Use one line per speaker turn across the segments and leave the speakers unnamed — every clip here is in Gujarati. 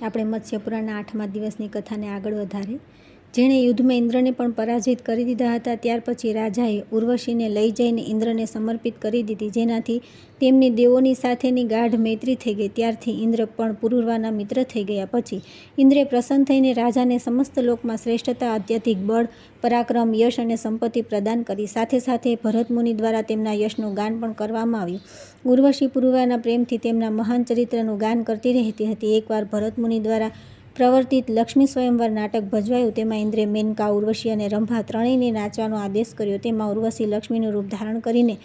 આપણે મત્સ્યપુરાણના 8મા દિવસની કથાને આગળ વધારે. જેણે યુદ્ધમાં ઇન્દ્રને પણ પરાજિત કરી દીધા હતા, ત્યાર પછી રાજાએ ઉર્વશીને લઈ જઈને ઇન્દ્રને સમર્પિત કરી દીધી, જેનાથી તેમની દેવોની સાથેની ગાઢ મૈત્રી થઈ ગઈ. ત્યારથી ઇન્દ્ર પણ પુરુરવાના મિત્ર થઈ ગયા. પછી ઇન્દ્રે પ્રસન્ન થઈને રાજાને સમસ્ત લોકમાં શ્રેષ્ઠતા, અત્યધિક બળ, પરાક્રમ, યશ અને સંપત્તિ પ્રદાન કરી. સાથે સાથે ભરતમુનિ દ્વારા તેમના યશનું ગાન પણ કરવામાં આવ્યું. ઉર્વશી પુરુરવાના પ્રેમથી તેમના મહાન ચરિત્રનું ગાન કરતી રહેતી હતી. એકવાર ભરતમુનિ દ્વારા પ્રવર્તિત લક્ષ્મી સ્વયંવર નાટક ભજવાયું. તેમાં ઇન્દ્રે મેનકા, ઉર્વશી અને રંભા ત્રણેયને નાચવાનો આદેશ કર્યો. તેમાં ઉર્વશી લક્ષ્મીનું રૂપ ધારણ કરીને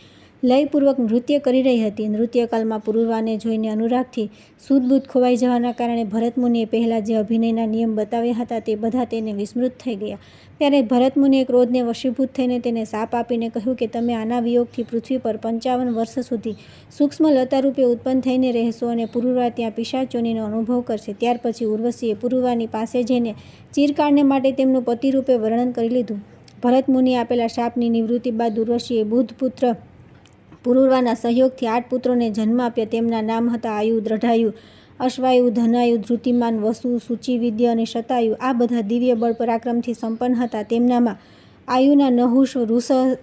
લયપૂર્વક નૃત્ય કરી રહી હતી. નૃત્યકાલમાં પુરુરવાને જોઈને અનુરાગથી સૂઝબૂઝ ખોવાઈ જવાના કારણે ભરતમુનિએ પહેલાં જે અભિનયના નિયમ બતાવ્યા હતા તે બધા તેને વિસ્મૃત થઈ ગયા. ત્યારે ભરતમુનિએ ક્રોધને વશીભૂત થઈને તેને શાપ આપીને કહ્યું કે તમે આના વિયોગથી પૃથ્વી પર 55 વર્ષ સુધી સૂક્ષ્મ લતા રૂપે ઉત્પન્ન થઈને રહેશો અને પુરુરવા ત્યાં પિશાચોનીનો અનુભવ કરશે. ત્યાર પછી ઉર્વશીએ પુરુરવાની પાસે જઈને ચિરકાળને માટે તેમનું પતિ રૂપે વર્ણન કરી લીધું. ભરતમુનિએ આપેલા શાપની નિવૃત્તિ બાદ ઉર્વશીએ બુદ્ધપુત્ર પુરુરવાના સહયોગથી 8 પુત્રોને જન્મ આપ્યા. તેમના નામ હતા આયુ, દ્રઢાયુ, અશ્વાયુ, ધનાયુ, ધૃતિમાન, વસુ, સુચિવિદ્ય અને શતાયુ. આ બધા દિવ્ય બળ પરાક્રમથી સંપન્ન હતા. તેમનામાં આયુના નહુષ,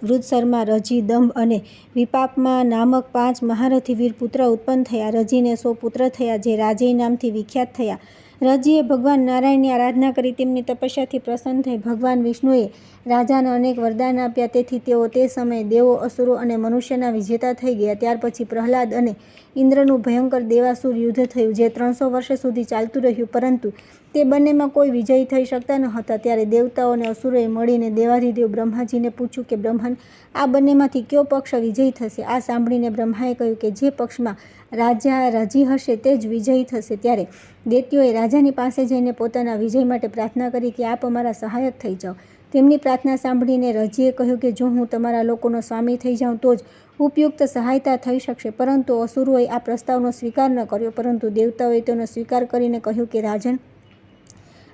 વૃષશર્મા, રજી, દંભ અને વિપાપમા નામક 5 મહારથી વીર પુત્ર ઉત્પન્ન થયા. રજીને 100 પુત્ર થયા, જે રાજેય નામથી વિખ્યાત થયા. રજીએ ભગવાન નારાયણની આરાધના કરી તેમની તપસ્યાથી પ્રસન્ન થઈ ભગવાન વિષ્ણુએ રાજાને અનેક વરદાન આપ્યા. તેથી તેઓ તે સમયે દેવો, અસુરો અને મનુષ્યના વિજેતા થઈ ગયા. ત્યાર પછી પ્રહલાદ અને ઇન્દ્રનું ભયંકર દેવાસુર યુદ્ધ થયું, જે 300 વર્ષ સુધી ચાલતું રહ્યું. પરંતુ તે બંનેમાં કોઈ વિજયી થઈ શકતા ન હતા. ત્યારે દેવતાઓ અને અસુરોએ મળીને દેવાધિદેવ બ્રહ્માજીને પૂછ્યું કે બ્રહ્મન, આ બંનેમાંથી કયો પક્ષ વિજયી થશે? આ સાંભળીને બ્રહ્માએ કહ્યું કે જે પક્ષમાં રાજા રાજી હશે તે જ વિજયી થશે. ત્યારે દૈત્યોએ રાજાની પાસે જઈને પોતાના વિજય માટે પ્રાર્થના કરી કે આપ અમારા સહાયક થઈ જાઓ. તેમની પ્રાર્થના સાંભળીને રજીએ કહ્યું કે જો હું તમારા લોકોનો સ્વામી થઈ જાઉં તો જ ઉપયુક્ત સહાયતા થઈ શકશે. પરંતુ અસુરોએ આ પ્રસ્તાવનો સ્વીકાર ન કર્યો. પરંતુ દેવતાઓએ તેનો સ્વીકાર કરીને કહ્યું કે રાજન,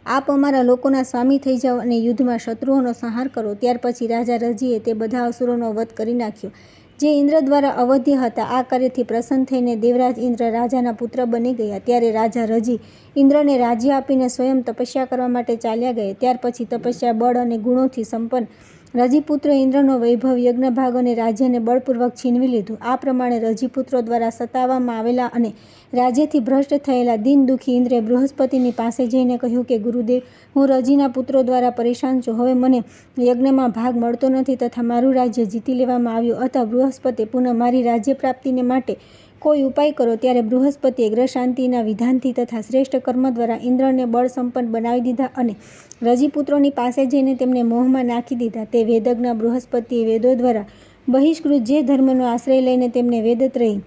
આપ અમારા લોકોના સ્વામી થઈ જાઓ અને યુદ્ધમાં શત્રુઓનો સંહાર કરો. ત્યાર પછી રાજા રજીએ તે બધા અસુરોનો વધ કરી નાખ્યો જે ઇન્દ્ર દ્વારા અવધ્ય હતા. આ કાર્યથી પ્રસન્ન થઈને દેવરાજ ઇન્દ્ર રાજાના પુત્ર બની ગયા. ત્યારે રાજા રજી ઇન્દ્રને રાજ્ય આપીને સ્વયં તપસ્યા કરવા માટે ચાલ્યા ગયા. ત્યાર પછી તપસ્યા, બળ અને ગુણોથી સંપન્ન રજીપુત્ર ઇન્દ્રનો વૈભવ, યજ્ઞભાગ અને રાજ્યને બળપૂર્વક છીનવી લીધું. આ પ્રમાણે રજીપુત્રો દ્વારા સતાવવામાં આવેલા અને રાજ્યથી ભ્રષ્ટ થયેલા દીન દુઃખી ઇન્દ્રે બૃહસ્પતિની પાસે જઈને કહ્યું કે ગુરુદેવ, હું રજીના પુત્રો દ્વારા પરેશાન છું. હવે મને યજ્ઞમાં ભાગ મળતો નથી તથા મારું રાજ્ય જીતી લેવામાં આવ્યું. અતઃ બૃહસ્પતિ, પુનઃ મારી રાજ્ય પ્રાપ્તિને માટે કોઈ ઉપાય કરો. ત્યારે બૃહસ્પતિએ ગ્રહશાંતિના વિધાનથી તથા શ્રેષ્ઠ કર્મ દ્વારા ઇન્દ્રને બળ સંપન્ન બનાવી દીધા અને રજીપુત્રોની પાસે જઈને તેમને મોહમાં નાખી દીધા. તે વેદજ્ઞ બૃહસ્પતિએ વેદો દ્વારા બહિષ્કૃત જે ધર્મનો આશ્રય લઈને તેમને વેદત્રયી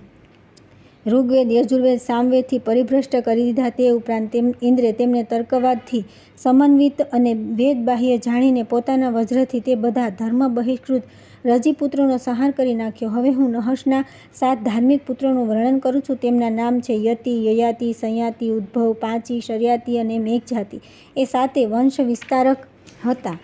ઋગ્વેદ, યજુર્વેદ, સામવેદથી પરિભ્રષ્ટ કરી દીધા. તે ઉપરાંત ઇન્દ્રે તેમને તર્કવાદથી સમન્વિત અને વેદ બાહ્ય જાણીને પોતાના વજ્રથી તે બધા ધર્મ બહિષ્કૃત રજીપુત્રોનો સંહાર કરી નાખ્યો. હવે હું નહશના 7 ધાર્મિક પુત્રોનું વર્ણન કરું છું. તેમના નામ છે યતિ, યયાતિ, સંયાતિ, ઉદ્ભવ, પાંચી, શર્યાતિ અને મેઘજાતિ. એ 7 વંશ વિસ્તારક હતા.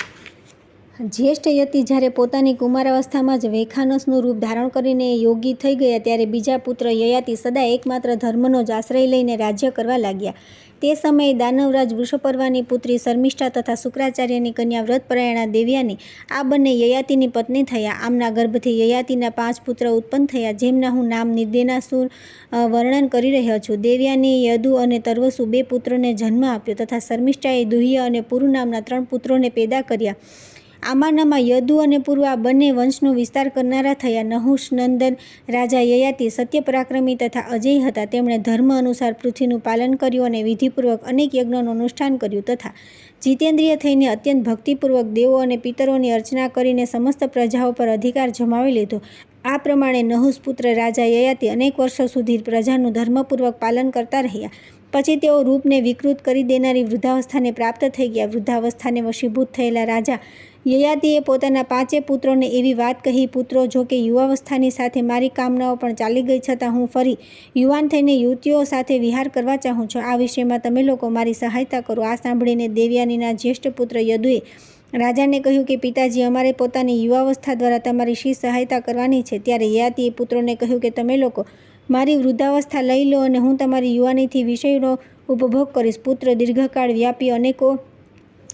જ્યેષ્ઠ યતિ જ્યારે પોતાની કુમારાવસ્થામાં જ વૈખાનસનું રૂપ ધારણ કરીને યોગી થઈ ગયા, ત્યારે બીજા પુત્ર યયાતિ સદા એકમાત્ર ધર્મનો જ આશ્રય લઈને રાજ્ય કરવા લાગ્યા. તે સમયે દાનવરાજ વૃષપર્વાની પુત્રી શર્મિષ્ઠા તથા શુક્રાચાર્યની કન્યા વ્રતપરાયણા દેવ્યાની આ બંને યયાતિની પત્ની થયા. આમના ગર્ભથી યયાતિના 5 પુત્ર ઉત્પન્ન થયા, જેમના હું નામ નિર્દેનાસુર વર્ણન કરી રહ્યો છું. દેવ્યાની યદુ અને તર્વસુ 2 પુત્રોને જન્મ આપ્યો તથા શર્મિષ્ઠાએ દુહ્ય અને પુરુ નામના 3 પુત્રોને પેદા કર્યા. આમાંનામાં યદુ અને પુરુ આ બંને વંશનો વિસ્તાર કરનારા થયા. નહુષ નંદન રાજા યયાતિ સત્ય પરાક્રમી તથા અજેય હતા. તેમણે ધર્મ અનુસાર પૃથ્વીનું પાલન કર્યું અને વિધિપૂર્વક અનેક યજ્ઞોનું અનુષ્ઠાન કર્યું તથા જીતેન્દ્રિય થઈને અત્યંત ભક્તિપૂર્વક દેવો અને પિતરોની અર્ચના કરીને સમસ્ત પ્રજાઓ પર અધિકાર જમાવી લીધો. આ પ્રમાણે નહુષ પુત્ર રાજા યયાતિ અનેક વર્ષો સુધી પ્રજાનું ધર્મપૂર્વક પાલન કરતા રહ્યા. પછી તેઓ રૂપને વિકૃત કરી દેનારી વૃદ્ધાવસ્થાને પ્રાપ્ત થઈ ગયા. વૃદ્ધાવસ્થાને વશીભૂત થયેલા રાજા યયાતિએ પોતાના 5 પુત્રોને એવી વાત કહી, પુત્રો, જો કે યુવાવસ્થાની સાથે મારી કામનાઓ પણ ચાલી ગઈ છતાં હું ફરી યુવાન થઈને યુવતીઓ સાથે વિહાર કરવા ચાહું છું. આ વિષયમાં તમે લોકો મારી સહાયતા કરો. આ સાંભળીને દેવયાનીના જ્યેષ્ઠ પુત્ર યદુએ રાજાને કહ્યું કે પિતાજી, અમારે પોતાની યુવાવસ્થા દ્વારા તમારી શી સહાયતા કરવાની છે? ત્યારે યયાતિએ પુત્રોને કહ્યું કે તમે લોકો મારી વૃદ્ધાવસ્થા લઈ લો અને હું તમારી યુવાનીથી વિષયનો ઉપભોગ કરીશ. પુત્ર દીર્ઘકાળ વ્યાપી અનેકો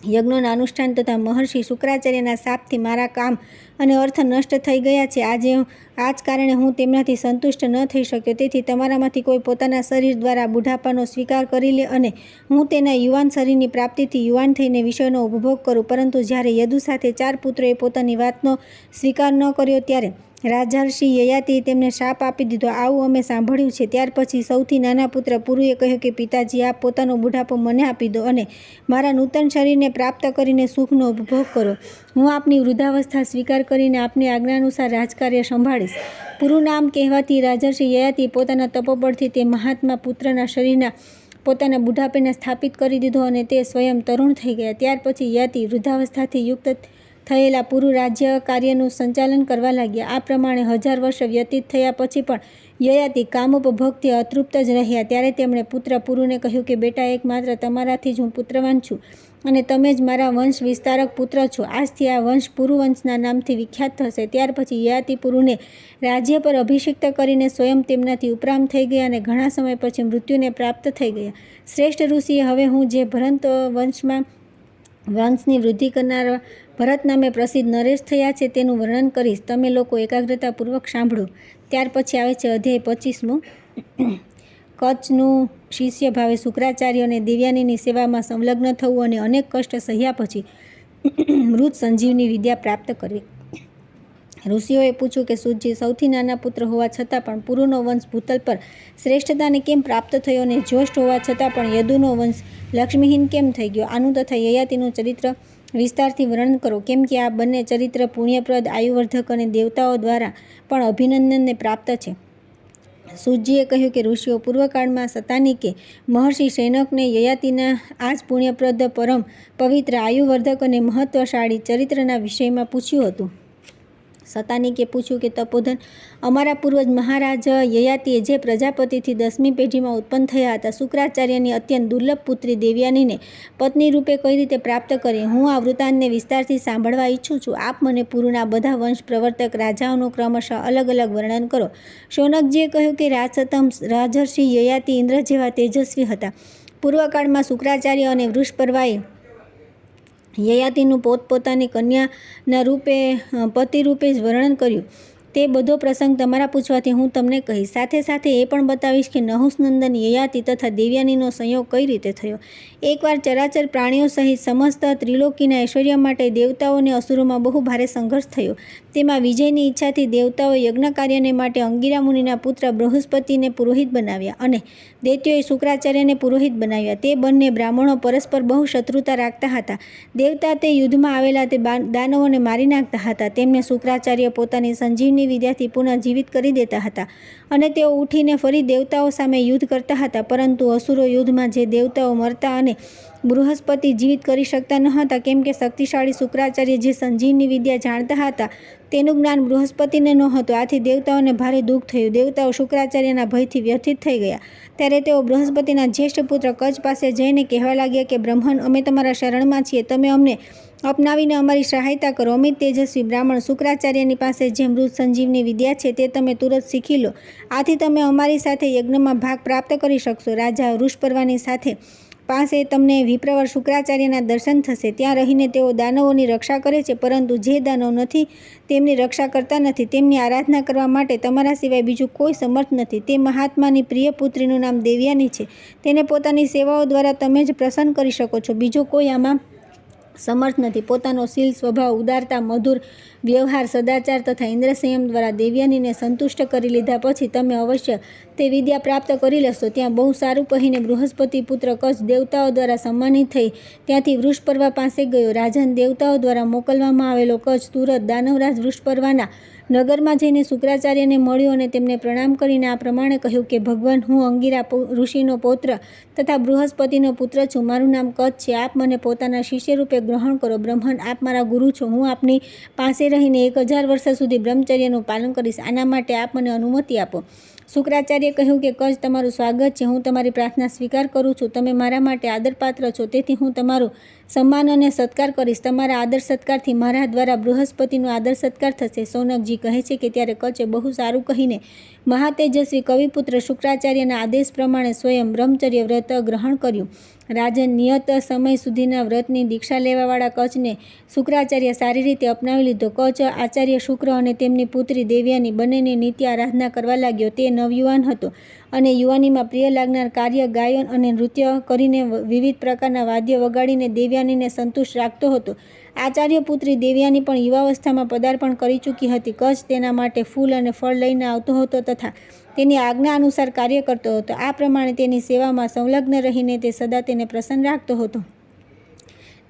યજ્ઞોના અનુષ્ઠાન તથા મહર્ષિ શુક્રાચાર્યના શાપથી મારા કામ અને અર્થ નષ્ટ થઈ ગયા છે. આ જ કારણે હું તેમનાથી સંતુષ્ટ ન થઈ શક્યો. તેથી તમારામાંથી કોઈ પોતાના શરીર દ્વારા બુઢાપાનો સ્વીકાર કરી લે અને હું તેના યુવાન શરીરની પ્રાપ્તિથી યુવાન થઈને વિષયનો ઉપભોગ કરું. પરંતુ જ્યારે યદુ સાથે 4 પુત્રોએ પોતાની વાતનો સ્વીકાર ન કર્યો ત્યારે રાજર્ષિ યયાતિએ તેમને શાપ આપી દીધો. આવું અમે સાંભળ્યું છે. ત્યાર પછી સૌથી નાના પુત્ર પુરુએ કહ્યું કે પિતાજી, આપ પોતાનો બુઢાપો મને આપી દો અને મારા નૂતન શરીરને પ્રાપ્ત કરીને સુખનો ઉપભોગ કરો. હું આપની વૃદ્ધાવસ્થા સ્વીકાર કરીને આપની આજ્ઞાનુસાર રાજકાર્ય સંભાળીશ. પુરુ નામ કહેવાથી રાજર્ષિ યયાતિએ પોતાના તપોબળથી તે મહાત્મા પુત્રના શરીરના પોતાના બુઢાપેને સ્થાપિત કરી દીધો અને તે સ્વયં તરુણ થઈ ગયા. ત્યાર પછી યયાતિ વૃદ્ધાવસ્થાથી યુક્ત થયેલા પુરુ રાજ્ય કાર્યનું સંચાલન કરવા લાગ્યા. આ પ્રમાણે 1000 વર્ષ વ્યતીત થયા પછી પણ યયાતિ કામોપભોગથી અતૃપ્ત જ રહ્યા. ત્યારે તેમણે પુત્ર પુરુને કહ્યું કે બેટા, એકમાત્ર તમારાથી જ હું પુત્રવાન છું અને તમે જ મારા વંશ વિસ્તારક પુત્ર છો. આજથી આ વંશ પુરુવંશના નામથી વિખ્યાત થશે. ત્યાર પછી યયાતિ પુરુને રાજ્ય પર અભિષિક્ત કરીને સ્વયં તેમનાથી ઉપરામ થઈ ગયા અને ઘણા સમય પછી મૃત્યુને પ્રાપ્ત થઈ ગયા. શ્રેષ્ઠ ઋષિએ, હવે હું જે ભરત વંશની વૃદ્ધિ કરનાર ભરત નામે પ્રસિદ્ધ નરેશ થયા છે તેનું વર્ણન કરીશ. તમે લોકો એકાગ્રતાપૂર્વક સાંભળો. ત્યાર પછી આવે છે અધ્યાય 25મો. કચ્છનું શિષ્ય ભાવે શુક્રાચાર્ય અને દેવયાનીની સેવામાં સંલગ્ન થવું અને અનેક કષ્ટ સહ્યા પછી મૃત સંજીવની વિદ્યા પ્રાપ્ત કરવી. ઋષિઓએ પૂછ્યું કે સૂતજી, સૌથી નાના પુત્ર હોવા છતાં પણ પુરુનો વંશ ભૂતલ પર શ્રેષ્ઠતાને કેમ પ્રાપ્ત થયો અને જ્યેષ્ઠ હોવા છતાં પણ યદુનો વંશ લક્ષ્મીહીન કેમ થઈ ગયો? આનું તથા યયાતિનું ચરિત્ર વિસ્તારથી વર્ણન કરો, કેમ કે આ બંને ચરિત્ર પુણ્યપ્રદ, આયુવર્ધક અને દેવતાઓ દ્વારા પણ અભિનંદનને પ્રાપ્ત છે. સૂતજીએ કહ્યું કે ઋષિઓ, પૂર્વકાળમાં સતાનિકે મહર્ષિ શૌનકને યયાતિના આ જ પુણ્યપ્રદ, પરમ પવિત્ર, આયુવર્ધક અને મહત્વશાળી ચરિત્રના વિષયમાં પૂછ્યું હતું. સતાનિકે પૂછ્યું કે તપોધન, અમારા પૂર્વજ મહારાજ યયાતિએ જે પ્રજાપતિથી 10મી પેઢીમાં ઉત્પન્ન થયા હતા, શુક્રાચાર્યની અત્યંત દુર્લભ પુત્રી દેવયાનીને પત્ની રૂપે કઈ રીતે પ્રાપ્ત કરી? હું આ વૃત્તાંતને વિસ્તારથી સાંભળવા ઈચ્છું છું. આપ મને પુરુના બધા વંશ પ્રવર્તક રાજાઓનું ક્રમશઃ અલગ અલગ વર્ણન કરો. શૌનકજીએ કહ્યું કે રાજર્ષિ યયાતિ ઇન્દ્ર જેવા તેજસ્વી હતા. પૂર્વકાળમાં શુક્રાચાર્ય અને વૃષપર્વાએ યયાતિનું પોતપોતાની કન્યાના રૂપે પતિ રૂપે જ વર્ણન કર્યું. તે બધો પ્રસંગ તમારા પૂછવાથી હું તમને કહીશ. સાથે સાથે એ પણ બતાવીશ કે નહુસનંદન યયાતિ તથા દેવયાનીનો સંયોગ કઈ રીતે થયો. એકવાર ચરાચર પ્રાણીઓ સહિત સમસ્ત ત્રિલોકીના ઐશ્વર્ય માટે દેવતાઓ અને અસુરોમાં બહુ ભારે સંઘર્ષ થયો. તેમાં વિજયની ઈચ્છાથી દેવતાઓએ યજ્ઞ કાર્યને માટે અંગિરા મુનિના પુત્ર બૃહસ્પતિને પુરોહિત બનાવ્યા અને દૈત્યોએ શુક્રાચાર્યને પુરોહિત બનાવ્યા. તે બંને બ્રાહ્મણો પરસ્પર બહુ શત્રુતા રાખતા હતા. દેવતા તે યુદ્ધમાં આવેલા તે દાનવોને મારી નાખતા હતા. તેમને શુક્રાચાર્ય પોતાની સંજીવની વિદ્યાથી પુનઃ જીવિત કરી દેતા હતા અને તેઓ ઉઠીને ફરી દેવતાઓ સામે યુદ્ધ કરતા હતા. પરંતુ અસુરો યુદ્ધમાં જે દેવતાઓ મરતા અને બૃહસ્પતિ જીવિત કરી શકતા ન હતા, કેમ કે શક્તિશાળી શુક્રાચાર્ય જે સંજીવની વિદ્યા જાણતા હતા તેનું જ્ઞાન બૃહસ્પતિને નહોતું. આથી દેવતાઓને ભારે દુઃખ થયું. દેવતાઓ શુક્રાચાર્યના ભયથી વ્યથિત થઈ ગયા. ત્યારે તેઓ બૃહસ્પતિના જ્યેષ્ઠ પુત્ર કચ્છ પાસે જઈને કહેવા લાગ્યા કે બ્રહ્મન, અમે તમારા શરણમાં છીએ. તમે અમને અપનાવીને અમારી સહાયતા કરો. અમિત તેજસ્વી બ્રાહ્મણ શુક્રાચાર્યની પાસે જે મૃત સંજીવની વિદ્યા છે તે તમે તુરંત શીખી લો. આથી તમે અમારી સાથે યજ્ઞમાં ભાગ પ્રાપ્ત કરી શકશો. રાજા વૃષપર્વાની સાથે પાસે તમને વિપ્રવર શુક્રાચાર્યના દર્શન થશે. ત્યાં રહીને તેઓ દાનવોની રક્ષા કરે છે, પરંતુ જે દાનવ નથી તેમની રક્ષા કરતા નથી. તેમની આરાધના કરવા માટે તમારા સિવાય બીજું કોઈ સમર્થ નથી. તે મહાત્માની પ્રિય પુત્રીનું નામ દેવયાની છે. તેને પોતાની સેવાઓ દ્વારા તમે જ પ્રસન્ન કરી શકો છો. બીજો કોઈ આમાં સમર્થ નથી. પોતાનો શીલ, સ્વભાવ, ઉદારતા, મધુર વ્યવહાર, સદાચાર તથા ઇન્દ્ર સંયમ દ્વારા દેવયાનીને સંતુષ્ટ કરી લીધા પછી તમે અવશ્ય તે વિદ્યા પ્રાપ્ત કરી લેશો. ત્યાં બહુ સારું કહીને બૃહસ્પતિ પુત્ર કચ્છ દેવતાઓ દ્વારા સન્માનિત થઈ ત્યાંથી વૃષપર્વા પાસે ગયો. રાજન દેવતાઓ દ્વારા મોકલવામાં આવેલો કચ્છ તુરત દાનવરાજ વૃષપર્વાના નગરમાં જઈને શુક્રાચાર્યને મળ્યો અને તેમને પ્રણામ કરીને આ પ્રમાણે કહ્યું કે ભગવાન, હું અંગિરા ઋષિનો પૌત્ર તથા બૃહસ્પતિનો પુત્ર છું. મારું નામ કચ્છ છે. આપ મને પોતાના શિષ્ય રૂપે ગ્રહણ કરો. બ્રહ્મન, આપ મારા ગુરુ છો. હું આપની પાસે રહીને 1000 વર્ષ સુધી બ્રહ્મચર્યનું પાલન કરીશ. આના માટે આપ મને અનુમતિ આપો. શુક્રાચાર્યે કહ્યું કે કચ્છ, તમારું સ્વાગત છે. હું તમારી પ્રાર્થના સ્વીકાર કરું છું. તમે મારા માટે આદરપાત્ર છો, તેથી હું તમારું સન્માન અને સત્કાર કરીશ. તમારા આદર સત્કારથી મારા દ્વારા બૃહસ્પતિનો આદર સત્કાર થશે. શૌનકજી શૌનકજી કહે છે કે ત્યારે કચ્છે બહુ સારું કહીને મહાતેજસ્વી કવિપુત્ર શુક્રાચાર્યના આદેશ પ્રમાણે સ્વયં બ્રહ્મચર્ય વ્રત ગ્રહણ કર્યું. રાજન નિયત સમય સુધીના વ્રતની દીક્ષા લેવાવાળા કચ્છને શુક્રાચાર્ય સારી રીતે અપનાવી લીધો. કચ્છ આચાર્ય શુક્ર અને તેમની પુત્રી દેવ્યાની બંનેની નિત્ય આરાધના કરવા લાગ્યો. તે નવયુવાન હતો અને યુવાનીમાં પ્રિય લાગનાર કાર્ય ગાયન અને નૃત્ય કરીને વિવિધ પ્રકારના વાદ્ય વગાડીને દેવ્યાનીને સંતુષ્ટ રાખતો હતો. આચાર્ય પુત્રી દેવ્યાની પણ યુવાવસ્થામાં પદાર્પણ કરી ચૂકી હતી. કચ્છ તેના માટે ફૂલ અને ફળ લઈને આવતો હતો તથા તેની આજ્ઞા અનુસાર કાર્ય કરતો હતો. આ પ્રમાણે તેની સેવામાં સંલગ્ન રહીને તે સદા તેને પ્રસન્ન રાખતો હતો.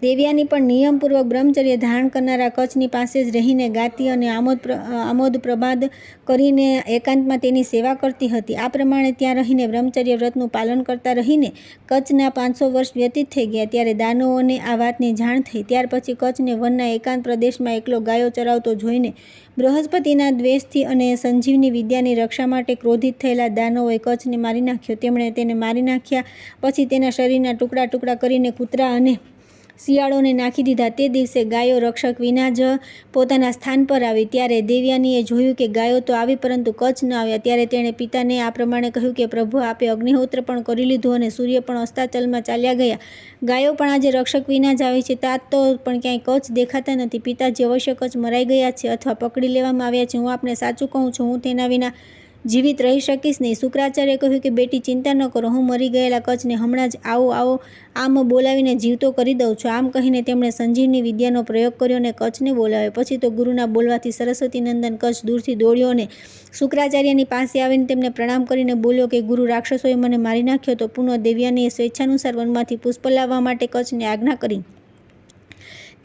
દેવ્યાની પણ નિયમપૂર્વક બ્રહ્મચર્ય ધારણ કરનારા કચ્છની પાસે જ રહીને ગાતી અને આમોદ પ્રમાદ કરીને એકાંતમાં તેની સેવા કરતી હતી. આ પ્રમાણે ત્યાં રહીને બ્રહ્મચર્ય વ્રતનું પાલન કરતા રહીને કચ્છના 500 વર્ષ વ્યતીત થઈ ગયા. ત્યારે દાનવોને આ વાતની જાણ થઈ. ત્યાર પછી કચ્છને વનના એકાંત પ્રદેશમાં એકલો ગાયો ચરાવતો જોઈને બૃહસ્પતિના દ્વેષથી અને સંજીવની વિદ્યાની રક્ષા માટે ક્રોધિત થયેલા દાનવોએ કચ્છને મારી નાખ્યો. તેમણે તેને મારી નાખ્યા પછી તેના શરીરના ટુકડા ટુકડા કરીને કૂતરા અને શિયાળોને નાખી દીધા. તે દિવસે ગાયો રક્ષક વિના જ પોતાના સ્થાન પર આવી. ત્યારે દેવ્યાનીએ જોયું કે ગાયો તો આવી પરંતુ કચ્છ ન આવ્યા. ત્યારે તેણે પિતાને આ પ્રમાણે કહ્યું કે પ્રભુ, આપે અગ્નિહોત્ર પણ કરી લીધું અને સૂર્ય પણ અસ્તાચલમાં ચાલ્યા ગયા. ગાયો પણ આજે રક્ષક વિના જ આવી છે. तात તો પણ ક્યાંય કચ્છ દેખાતા નથી. પિતાજી અવશ્ય કચ્છ મરાઈ ગયા છે અથવા પકડી લેવામાં આવ્યા છે. હું આપને સાચું કહું છું, હું તેના વિના જીવિત રહી શકીશ નહીં. શુક્રાચાર્યએ કહ્યું કે બેટી, ચિંતા ન કરો, હું મરી ગયેલા કચ્છને હમણાં જ આવો આમ બોલાવીને જીવતો કરી દઉં છું. આમ કહીને તેમણે સંજીવની વિદ્યાનો પ્રયોગ કર્યો અને કચ્છને બોલાવ્યો. પછી તો ગુરુના બોલવાથી સરસ્વતી નંદન કચ્છ દૂરથી દોડ્યો અને શુક્રાચાર્યની પાસે આવીને તેમને પ્રણામ કરીને બોલ્યો કે ગુરુ, રાક્ષસોએ મને મારી નાખ્યો તો પુનઃ દેવ્યાનીએ સ્વેચ્છાનુસાર વનમાંથી પુષ્પ લાવવા માટે કચ્છને આજ્ઞા કરી.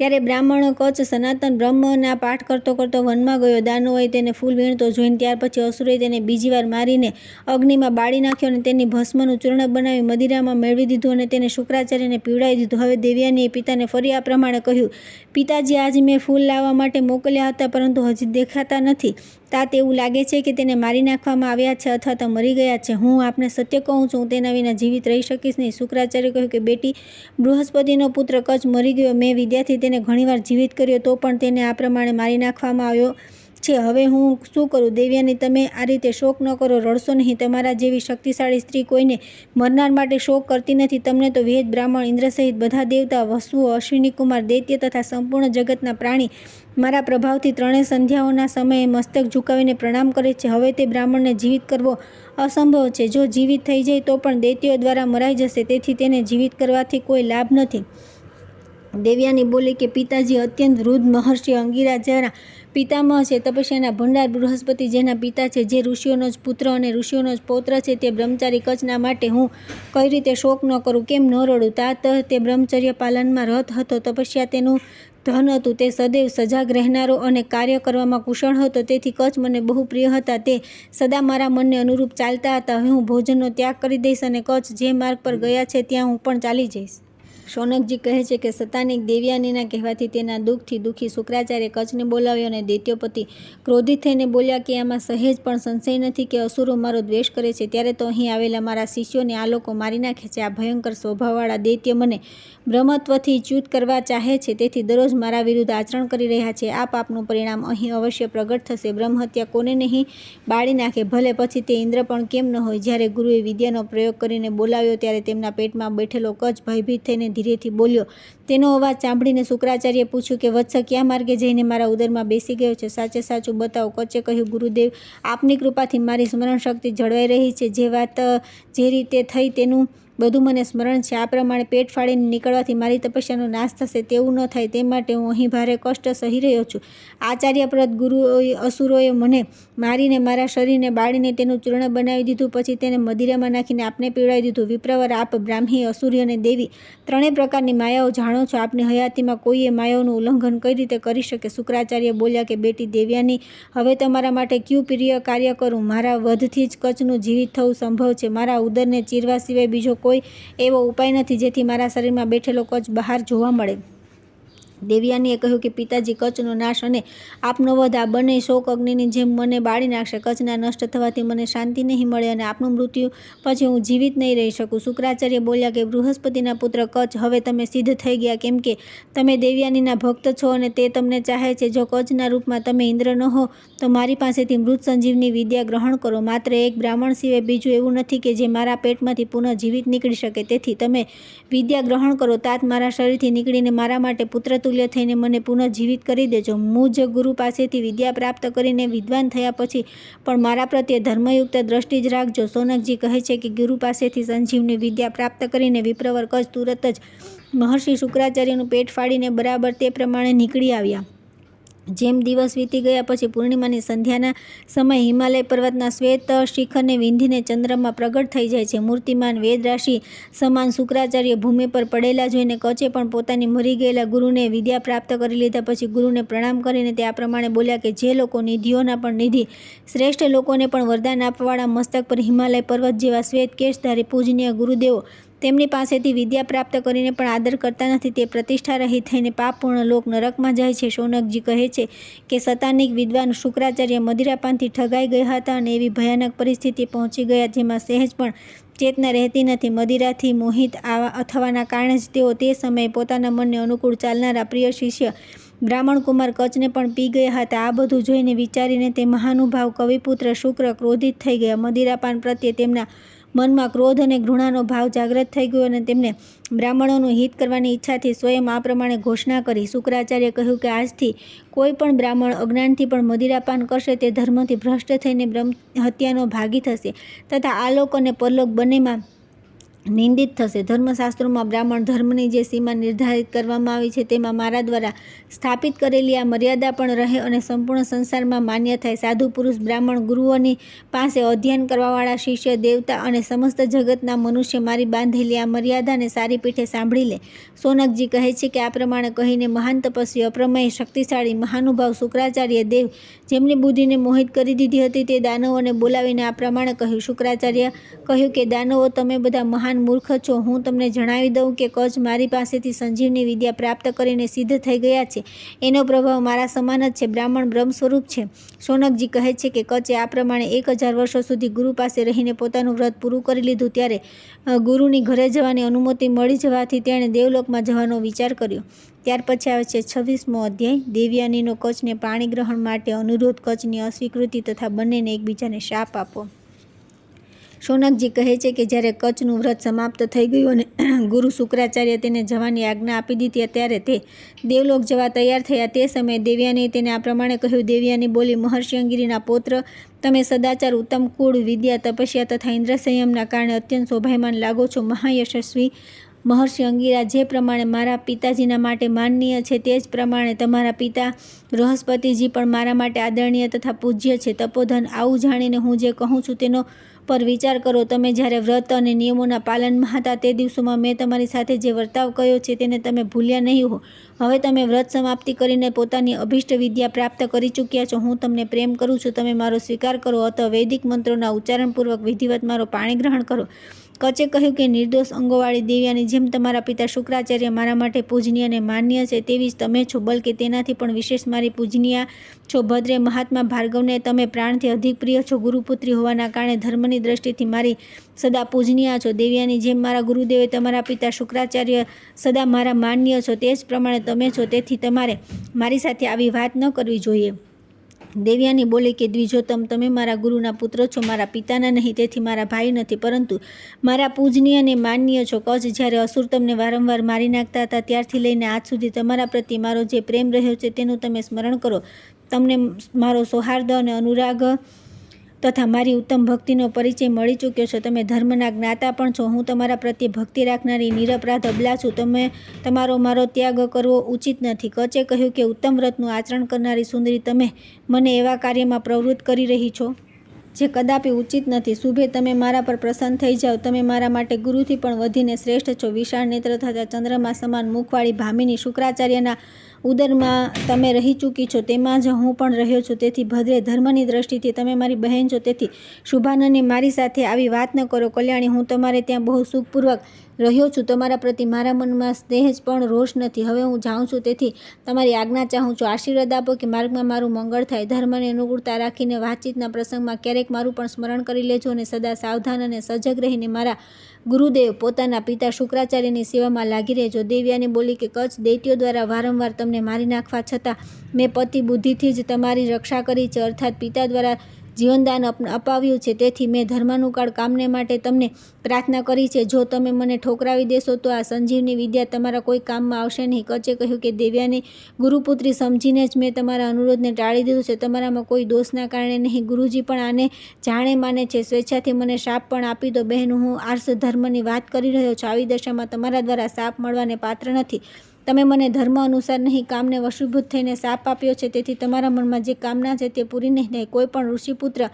ત્યારે બ્રાહ્મણ કચ્છ સનાતન બ્રહ્મના પાઠ કરતો કરતો વનમાં ગયો. દાનવોએ તેને ફૂલ વીણતો જોઈને ત્યાર પછી અસુરોએ તેને બીજી વાર મારીને અગ્નિમાં બાળી નાખ્યો અને તેની ભસ્મનું ચૂર્ણ બનાવી મદિરામાં મેળવી દીધું અને તેને શુક્રાચાર્યને પીવડાવી દીધું. હવે દેવ્યાનીએ પિતાને ફરી આ પ્રમાણે કહ્યું, પિતાજી, આજ મેં ફૂલ લાવવા માટે મોકલ્યા હતા પરંતુ હજી દેખાતા નથી. तात એવું લાગે છે કે તેને મારી નાખવામાં આવ્યા છે અથવા તો મરી ગયા છે. હું આપને સત્ય કહું છું, હું તેના વિના જીવિત રહી શકીશ નહીં. શુક્રાચાર્યએ કહ્યું કે બેટી, બૃહસ્પતિનો પુત્ર કચ્છ મરી ગયો. મેં વિદ્યાથી તેને ઘણીવાર જીવિત કર્યો તો પણ તેને આ પ્રમાણે મારી નાખવામાં આવ્યો છે. હવે હું શું કરું? દેવ્યાની, તમે આ રીતે શોક ન કરો, રડશો નહીં. તમારા જેવી શક્તિશાળી સ્ત્રી કોઈને મરનાર માટે શોક કરતી નથી. તમને તો વેદ, બ્રાહ્મણ, ઇન્દ્ર સહિત બધા દેવતા, વસુઓ, અશ્વિની કુમાર, દૈત્ય તથા સંપૂર્ણ જગતના પ્રાણી મારા પ્રભાવથી ત્રણેય સંધ્યાઓના સમયે મસ્તક ઝુકાવીને પ્રણામ કરે છે. હવે તે બ્રાહ્મણને જીવિત કરવો અસંભવ છે. જો જીવિત થઈ જાય તો પણ દૈત્યો દ્વારા મરાઈ જશે. તેથી તેને જીવિત કરવાથી કોઈ લાભ નથી. દેવ્યાની બોલી કે પિતાજી, અત્યંત વૃદ્ધ મહર્ષિ અંગિરા જેના પિતામહ છે, તપસ્યાના ભંડાર બૃહસ્પતિ જેના પિતા છે, જે ઋષિઓનો જ પુત્ર અને ઋષિઓનો જ પૌત્ર છે, તે બ્રહ્મચારી કચ્છના માટે હું કઈ રીતે શોક ન કરું, કેમ ન રડું? तात તે બ્રહ્મચર્ય પાલનમાં રત હતો. તપસ્યા તેનું ધન હતું. તે સદૈવ સજાગ રહેનારો અને કાર્ય કરવામાં કુશળ હતો. તેથી કચ્છ મને બહુ પ્રિય હતા. તે સદા મારા મનને અનુરૂપ ચાલતા હતા. હવે હું ભોજનનો ત્યાગ કરી દઈશ અને કચ્છ જે માર્ગ પર ગયા છે ત્યાં હું પણ ચાલી જઈશ. શૌનકજી કહે છે કે સતાનિક દેવ્યાનીના કહેવાથી તેના દુઃખથી દુઃખી શુક્રાચાર્ય કચ્છને બોલાવ્યો અને દૈત્યોપતિ ક્રોધિત થઈને બોલ્યા કે આમાં સહેજ પણ સંશય નથી કે અસુરો મારો દ્વેષ કરે છે. ત્યારે તો અહીં આવેલા મારા શિષ્યોને આ લોકો મારી નાખે છે. આ ભયંકર સ્વભાવવાળા દૈત્ય મને બ્રહ્મત્વથી ચ્યુત કરવા ચાહે છે. તેથી દરરોજ મારા વિરુદ્ધ આચરણ કરી રહ્યા છે. આ પાપનું પરિણામ અહીં અવશ્ય પ્રગટ થશે. બ્રહ્મહત્યા કોને નહીં બાળી નાખે, ભલે પછી તે ઇન્દ્ર પણ કેમ ન હોય. જ્યારે ગુરુએ વિદ્યાનો પ્રયોગ કરીને બોલાવ્યો ત્યારે તેમના પેટમાં બેઠેલો કચ્છ ભયભીત થઈને ધીરેથી બોલ્યો. તેનો અવાજ સાંભળીને શુક્રાચાર્યએ પૂછ્યું કે વત્સ, કયા માર્ગે જઈને મારા ઉદરમાં બેસી ગયો છે? સાચે સાચું બતાવો. કચ્છે કહ્યું, ગુરુદેવ, આપની કૃપાથી મારી સ્મરણ શક્તિ જળવાઈ રહી છે. જે વાત જે રીતે થઈ તેનું બધું મને સ્મરણ છે. આ પ્રમાણે પેટ ફાડીને નીકળવાથી મારી તપસ્યાનો નાશ થશે. તેવું ન થાય તે માટે હું અહીં ભારે કષ્ટ સહી રહ્યો છું. આચાર્યપ્રદ અસુરોએ મને મારીને મારા શરીરને બાળીને તેનું ચૂર્ણ બનાવી દીધું. પછી તેને મદિરામાં નાખીને આપને પીવડાવી દીધું. વિપ્રવર, આપ બ્રાહ્મી, અસુરી અને દેવી ત્રણેય પ્રકારની માયાઓ જાણો છો. આપની હયાતીમાં કોઈએ માયાઓનું ઉલ્લંઘન કઈ રીતે કરી શકે? શુક્રાચાર્ય બોલ્યા કે બેટી દેવ્યાની, હવે તમારા માટે ક્યું પ્રિય કાર્ય કરું? મારા વધથી જ કચ્છનું જીવિત થવું સંભવ છે. મારા ઉદરને ચીરવા સિવાય બીજો કોઈ એવો ઉપાય નથી જેથી મારા શરીરમાં બેઠેલો કચ્છ બહાર જોવા મળે. દેવયાનીએ કહ્યું કે પિતાજી, કચ્છનો નાશ અને આપનો વધ આ બંને શોક અગ્નિની જેમ મને બાળી નાખશે. કચ્છના નષ્ટ થવાથી મને શાંતિ નહીં મળે અને આપનું મૃત્યુ પછી હું જીવિત નહીં રહી શકું. શુક્રાચાર્ય બોલ્યા કે બૃહસ્પતિના પુત્ર કચ્છ, હવે તમે સિદ્ધ થઈ ગયા, કેમ કે તમે દેવયાનીના ભક્ત છો અને તે તમને ચાહે છે. જો કચ્છના રૂપમાં તમે ઇન્દ્ર ન હો તો મારી પાસેથી મૃત સંજીવની વિદ્યા ગ્રહણ કરો. માત્ર એક બ્રાહ્મણ સિવાય બીજું એવું નથી કે જે મારા પેટમાંથી પુનઃ જીવિત નીકળી શકે. તેથી તમે વિદ્યા ગ્રહણ કરો. તાત મારા શરીરથી નીકળીને મારા માટે પુત્ર થઈને મને પુનઃ જીવિત કરી દેજો. મુજ ગુરુ પાસેથી વિદ્યા પ્રાપ્ત કરીને વિદ્વાન થયા પછી પણ મારા પ્રત્યે ધર્મયુક્ત દ્રષ્ટિ જ રાખજો. સોનકજી કહે છે કે ગુરુ પાસેથી સંજીવની વિદ્યા પ્રાપ્ત કરીને વિપ્રવર કચ્છ તુરત જ મહર્ષિ શુક્રાચાર્યનું પેટ ફાડીને બરાબર તે પ્રમાણે નીકળી આવ્યા. જેમ દિવસ વીતી ગયા પછી પૂર્ણિમાની સંધ્યાના સમયે હિમાલય પર્વતના શ્વેત શિખરને વિંધીને ચંદ્રમાં પ્રગટ થઈ જાય છે. મૂર્તિમાન વેદરાશિ સમાન શુક્રાચાર્ય ભૂમિ પર પડેલા જોઈને કચ્છે પણ પોતાની મરી ગયેલા ગુરુને વિદ્યા પ્રાપ્ત કરી લીધા. પછી ગુરુને પ્રણામ કરીને તે આ પ્રમાણે બોલ્યા કે જે લોકો નિધિઓના પણ નિધિ, શ્રેષ્ઠ લોકોને પણ વરદાન આપવાવાળા, મસ્તક પર હિમાલય પર્વત જેવા શ્વેત કેશધારી પૂજનીય ગુરુદેવો તેમની પાસેથી વિદ્યા પ્રાપ્ત કરીને પણ આદર કરતા નથી, તે પ્રતિષ્ઠા રહિત થઈને પાપપૂર્ણ લોક નરકમાં જાય છે. શૌનકજી કહે છે કે શતાનિક વિદ્વાન શુક્રાચાર્ય મદિરાપાનથી ઠગાઈ ગયા હતા અને એવી ભયાનક પરિસ્થિતિ પહોંચી ગયા જેમાં સહેજ પણ ચેતના રહેતી નથી. મદિરાથી મોહિત થવાના કારણે જ તેઓ તે સમયે પોતાના મનને અનુકૂળ ચાલનારા પ્રિય શિષ્ય બ્રાહ્મણકુમાર કચ્છને પણ પી ગયા હતા. આ બધું જોઈને વિચારીને તે મહાનુભાવ કવિપુત્ર શુક્ર ક્રોધિત થઈ ગયા. મદિરાપાન પ્રત્યે તેમના મનમાં ક્રોધ અને ઘૃણાનો ભાવ જાગ્રત થઈ ગયો અને તેમને બ્રાહ્મણોનું હિત કરવાની ઈચ્છાથી સ્વયં આ પ્રમાણે ઘોષણા કરી. શુક્રાચાર્ય કહ્યું કે આજથી કોઈ પણ બ્રાહ્મણ અજ્ઞાનથી પણ મદિરાપાન કરશે તે ધર્મથી ભ્રષ્ટ થઈને બ્રહ્મ હત્યાનો ભાગી થશે તથા આલોક અને પરલોક બંનેમાં નિંદિત થશે. ધર્મશાસ્ત્રોમાં બ્રાહ્મણ ધર્મની જે સીમા નિર્ધારિત કરવામાં આવી છે તેમાં મારા દ્વારા સ્થાપિત કરેલી આ મર્યાદા પણ રહે અને સંપૂર્ણ સંસારમાં માન્ય થાય. સાધુ પુરુષ બ્રાહ્મણ ગુરુઓની પાસે અધ્યયન કરવાવાળા શિષ્ય, દેવતા અને સમસ્ત જગતના મનુષ્ય મારી બાંધેલી આ મર્યાદાને સારી પીઠે સાંભળી લે. સોનકજી કહે છે કે આ પ્રમાણે કહીને મહાન તપસ્વી, અપ્રમેય શક્તિશાળી મહાનુભાવ શુક્રાચાર્ય દેવ, જેમની બુદ્ધિને મોહિત કરી દીધી હતી, તે દાનવોને બોલાવીને આ પ્રમાણે કહ્યું. શુક્રાચાર્ય કહ્યું કે દાનવો, તમે બધા મહાન મૂર્ખ છો. હું તમને જણાવી દઉં કે કચ્છ મારી પાસેથી સંજીવની વિદ્યા પ્રાપ્ત કરીને સિદ્ધ થઈ ગયા છે. એનો પ્રભાવ મારા સમાન જ છે. બ્રાહ્મણ બ્રહ્મ સ્વરૂપ છે. શૌનકજી કહે છે કે કચ્છે આ પ્રમાણે 1000 વર્ષો સુધી ગુરુ પાસે રહીને પોતાનું વ્રત પૂરું કરી લીધું. ત્યારે ગુરુની ઘરે જવાની અનુમતિ મળી જવાથી તેણે દેવલોકમાં જવાનો વિચાર કર્યો. ત્યાર પછી આવે છે 26મો અધ્યાય. દેવયાનીનો કચ્છને પાણી ગ્રહણ માટે અનુરોધ, કચ્છની અસ્વીકૃતિ તથા બંનેને એકબીજાને શાપ આપો. શૌનકજી કહે છે કે જ્યારે કચ્છનું વ્રત સમાપ્ત થઈ ગયું અને ગુરુ શુક્રાચાર્ય તેને જવાની આજ્ઞા આપી દીધી ત્યારે તે દેવલોક જવા તૈયાર થયા. તે સમયે દેવયાનીએ તેને આ પ્રમાણે કહ્યું. દેવયાની બોલી, મહર્ષિ અંગિરીના પૌત્ર, તમે સદાચાર, ઉત્તમ કુળ, વિદ્યા, તપસ્યા તથા ઇન્દ્ર સંયમના કારણે અત્યંત શોભાયમાન લાગો છો. મહાયશસ્વી મહર્ષિ અંગિરા જે પ્રમાણે મારા પિતાજીના માટે માનનીય છે તે જ પ્રમાણે તમારા પિતા બૃહસ્પતિજી પણ મારા માટે આદરણીય તથા પૂજ્ય છે. તપોધન, આવું જાણીને હું જે કહું છું તેનો પર વિચાર કરો. તમે જ્યારે વ્રત અને નિયમોના પાલનમાં હતા તે દિવસોમાં મેં તમારી સાથે જે વર્તાવ કર્યો છે તેને તમે ભૂલ્યા નહીં હો. હવે તમે વ્રત સમાપ્તિ કરીને પોતાની અભિષ્ટ વિદ્યા પ્રાપ્ત કરી ચૂક્યા છો. હું તમને પ્રેમ કરું છું, તમે મારો સ્વીકાર કરો. અત વૈદિક મંત્રોના ઉચ્ચારણપૂર્વક વિધિવત મારો પાણી ગ્રહણ કરો. કચ્છે કહ્યું કે નિર્દોષ અંગોવાળી દેવયાની જેમ તમારા પિતા શુક્રાચાર્ય મારા માટે પૂજનીય અને માન્ય છે તેવી જ તમે છો, બલકે તેનાથી પણ વિશેષ મારી પૂજનીય છો. ભદ્રે મહાત્મા ભાર્ગવને તમે પ્રાણથી અધિક પ્રિય છો. ગુરુપુત્રી હોવાના કારણે ધર્મની દ્રષ્ટિથી મારી સદા પૂજનીય છો. દેવયાની જેમ મારા ગુરુદેવે તમારા પિતા શુક્રાચાર્ય સદા મારા માન્ય છો તે જ પ્રમાણે તમે છો. તેથી તમારે મારી સાથે આવી વાત ન કરવી જોઈએ. દેવયાની બોલી કે દ્વિજોત્તમ, તમે મારા ગુરુના પુત્ર છો, મારા પિતાના નહીં, તેથી મારા ભાઈ નથી, પરંતુ મારા પૂજનીય અને માનનીય છો. કચ્છ જ્યારે અસુર તમને વારંવાર મારી નાખતા હતા ત્યારથી લઈને આજ સુધી તમારા પ્રત્યે મારો જે પ્રેમ રહ્યો છે તેનું તમે સ્મરણ કરો. તમને મારો સૌહાર્દ અને અનુરાગ તથા મારી ઉત્તમ ભક્તિનો પરિચય મળી ચૂક્યો છે. તમે ધર્મના જ્ઞાતા પણ છો. હું તમારા પ્રત્યે ભક્તિ રાખનારી નિરપરાધ અબલા છું. તમે તમારો મારો ત્યાગ કરવો ઉચિત નથી. કચ્છે કહ્યું કે ઉત્તમ વ્રતનું આચરણ કરનારી સુંદરી, તમે મને એવા કાર્યમાં પ્રવૃત્ત કરી રહી છો જે કદાપી ઉચિત નથી. શુભે તમે મારા પર પ્રસન્ન થઈ જાઓ. તમે મારા માટે ગુરુથી પણ વધીને શ્રેષ્ઠ છો. વિશાળ નેત્ર તથા ચંદ્રમા સમાન મુખવાળી ભામિની શુક્રાચાર્યના ઉદરમાં તમે રહી ચૂકી છો, તેમાં જ હું પણ રહ્યો છું. તેથી ભદ્રે, ધર્મની દ્રષ્ટિથી તમે મારી બહેન છો. તેથી શુભાનને મારી સાથે આવી વાત ન કરો. કલ્યાણી, હું તમારે ત્યાં બહુ સુખપૂર્વક રહ્યો છું. તમારા પ્રતિ મારા મનમાં સ્નેહ પણ રોષ નથી. હવે હું જાઉં છું, તેથી તમારી આજ્ઞા ચાહું છું. આશીર્વાદ આપો કે માર્ગમાં મારું મંગળ થાય. ધર્મની અનુકૂળતા રાખીને વાતચીતના પ્રસંગમાં ક્યારેક મારું પણ સ્મરણ કરી લેજો અને સદા સાવધાન અને સજગ રહીને મારા ગુરુદેવ પોતાના પિતા શુક્રાચાર્યની સેવામાં લાગી રહેજો. દેવયાની બોલી કે કચ્છ દૈત્યો દ્વારા વારંવાર તમને મારી નાખવા છતાં મેં પતિ બુદ્ધિથી જ તમારી રક્ષા કરી છે, અર્થાત પિતા દ્વારા જીવનદાન અપાવ્યું છે. તેથી મેં ધર્માનુકાળ કામને માટે તમને પ્રાર્થના કરી છે. જો તમે મને ઠોકરાવી દેશો તો આ સંજીવની વિદ્યા તમારા કોઈ કામમાં આવશે નહીં. કચ્છે કહ્યું કે દેવ્યાની ગુરુપુત્રી સમજીને જ મેં તમારા અનુરોધને ટાળી દીધું છે. તમારામાં કોઈ દોષના કારણે નહીં. ગુરુજી પણ આને જાણે માને છે. સ્વેચ્છાથી મને શાપ પણ આપી દો. બહેન, હું આર્ષ ધર્મની વાત કરી રહ્યો છું. આવી દશામાં તમારા દ્વારા શાપ મળવાને પાત્ર નથી. તમે મને ધર્મ અનુસાર નહીં, કામને વશીભૂત થઈને શાપ આપ્યો છે. તેથી તમારા મનમાં જે કામના છે તે પૂરી નહીં થાય. કોઈ પણ ઋષિપુત્ર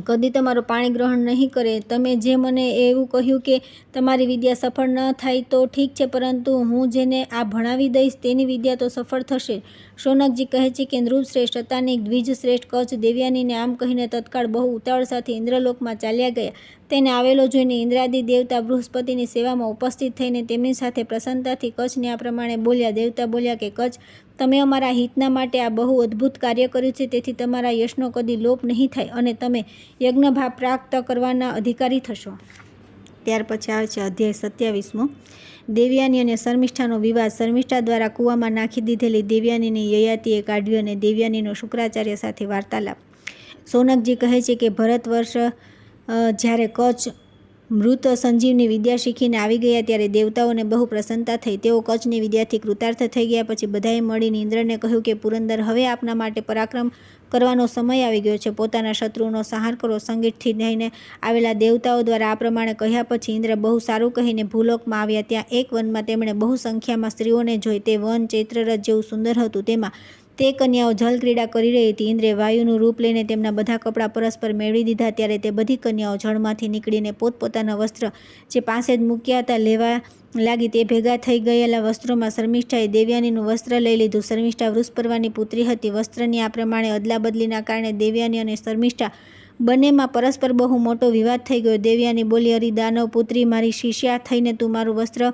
કદી તમારું પાણી ગ્રહણ નહીં કરે. તમે જે મને એવું કહ્યું કે તમારી વિદ્યા સફળ ન થાય તો ઠીક છે, પરંતુ હું જેને આ ભણાવી દઈશ તેની વિદ્યા તો સફળ થશે. શૌનકજી કહે છે કે નૃપશ્રેષ્ઠ, અતાનિક, દ્વિજશ્રેષ્ઠ કચ્છ દેવ્યાનીને આમ કહીને તત્કાળ બહુ ઉતાવળ સાથે ઇન્દ્રલોકમાં ચાલ્યા ગયા. તેને આવેલો જોઈને ઇન્દ્રાદિ દેવતા બૃહસ્પતિની સેવામાં ઉપસ્થિત થઈને તેમની સાથે પ્રસન્નતાથી કચ્છને આ પ્રમાણે બોલ્યા. દેવતા બોલ્યા કે કચ્છ, તમે અમારા હિતના માટે આ બહુ અદ્ભુત કાર્ય કર્યું છે, તેથી તમારા યશનો કદી લોપ નહીં થાય અને તમે યજ્ઞભાવ પ્રાપ્ત કરવાના અધિકારી થશો. ત્યાર પછી આવે છે અધ્યાય 27મો. દેવયાની અને શર્મિષ્ઠાનો વિવાદ. શર્મિષ્ઠા દ્વારા કૂવામાં નાખી દીધેલી દેવયાનીની યયાતિએ કાઢ્યું અને દેવયાનીનો શુક્રાચાર્ય સાથે વાર્તાલાપ. શૌનકજી કહે છે કે ભરત વર્ષ જ્યારે કચ્છ મૃત સંજીવની વિદ્યા શીખીને આવી ગયા ત્યારે દેવતાઓને બહુ પ્રસન્નતા થઈ. તેઓ કચ્છની વિદ્યાથી કૃતાર્થ થઈ ગયા. પછી બધાએ મળીને ઇન્દ્રને કહ્યું કે પુરંદર, હવે આપના માટે પરાક્રમ કરવાનો સમય આવી ગયો છે. પોતાના શત્રુઓનો સંહાર કરો. સંગીતથી લઈને આવેલા દેવતાઓ દ્વારા આ પ્રમાણે કહ્યા પછી ઇન્દ્ર બહુ સારું કહીને ભૂલોકમાં આવ્યા. ત્યાં એક વનમાં તેમણે બહુ સંખ્યામાં સ્ત્રીઓને જોઈ. તે વન ચૈત્રરથ જેવું સુંદર હતું. તેમાં તે કન્યાઓ જલક્રીડા કરી રહી હતી. ઇન્દ્રે વાયુનું રૂપ લઈને તેમના બધા કપડાં પરસ્પર મેળવી દીધા. ત્યારે તે બધી કન્યાઓ જળમાંથી નીકળીને પોતપોતાના વસ્ત્ર જે પાસે જ મૂક્યા હતા લેવા લાગી. તે ભેગા થઈ ગયેલા વસ્ત્રોમાં શર્મિષ્ઠાએ દેવયાનીનું વસ્ત્ર લઈ લીધું. શર્મિષ્ઠા વૃષપર્વાની પુત્રી હતી. વસ્ત્રની આ પ્રમાણે અદલાબદલીના કારણે દેવયાની અને શર્મિષ્ઠા બંનેમાં પરસ્પર બહુ મોટો વિવાદ થઈ ગયો. દેવયાની બોલી, અરી દાનવ પુત્રી, મારી શિષ્યા થઈને તું મારું વસ્ત્ર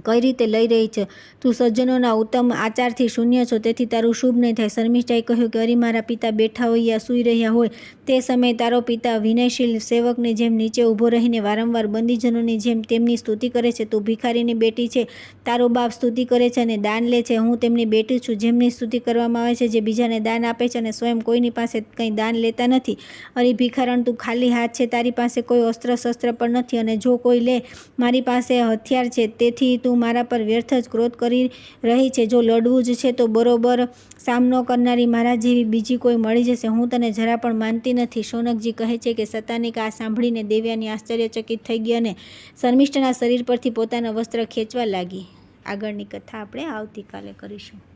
કઈ રીતે લઈ રહી છે? તું સજ્જનોના ઉત્તમ આચારથી શૂન્ય છો, તેથી તારું શુભ નહીં થાય. શર્મિષ્ઠાએ કહ્યું કે અરી મારા પિતા બેઠા હોય યા સૂઈ રહ્યા હોય તે સમયે તારો પિતા વિનયશીલ સેવકની જેમ નીચે ઊભો રહીને વારંવાર બંદીજનોની જેમ તેમની સ્તુતિ કરે છે. તું ભિખારીની બેટી છે, તારો બાપ સ્તુતિ કરે છે અને દાન લે છે. હું તેમની બેટી છું, જેમની સ્તુતિ કરવામાં આવે છે, જે બીજાને દાન આપે છે અને સ્વયં કોઈની પાસે કંઈ દાન લેતા નથી. અરી ભિખારણ, તું ખાલી હાથ છે, તારી પાસે કોઈ અસ્ત્ર શસ્ત્ર પણ નથી, અને જો કોઈ લે મારી પાસે હથિયાર છે, તેથી તું મારા પર વ્યર્થ જ ક્રોધ કરી રહી છે. જો લડવું જ છે તો બરોબર સામનો કરનારી મારા જેવી બીજી કોઈ મળી જશે. હું તને જરા પણ માનતી નથી. શૌનકજી કહે છે કે સતાનિક આ સાંભળીને દેવયાની આશ્ચર્યચકિત થઈ ગઈ અને શર્મિષ્ઠાના શરીર પરથી પોતાના વસ્ત્ર ખેંચવા લાગી. આગળની કથા આપણે આવતીકાલે કરીશું.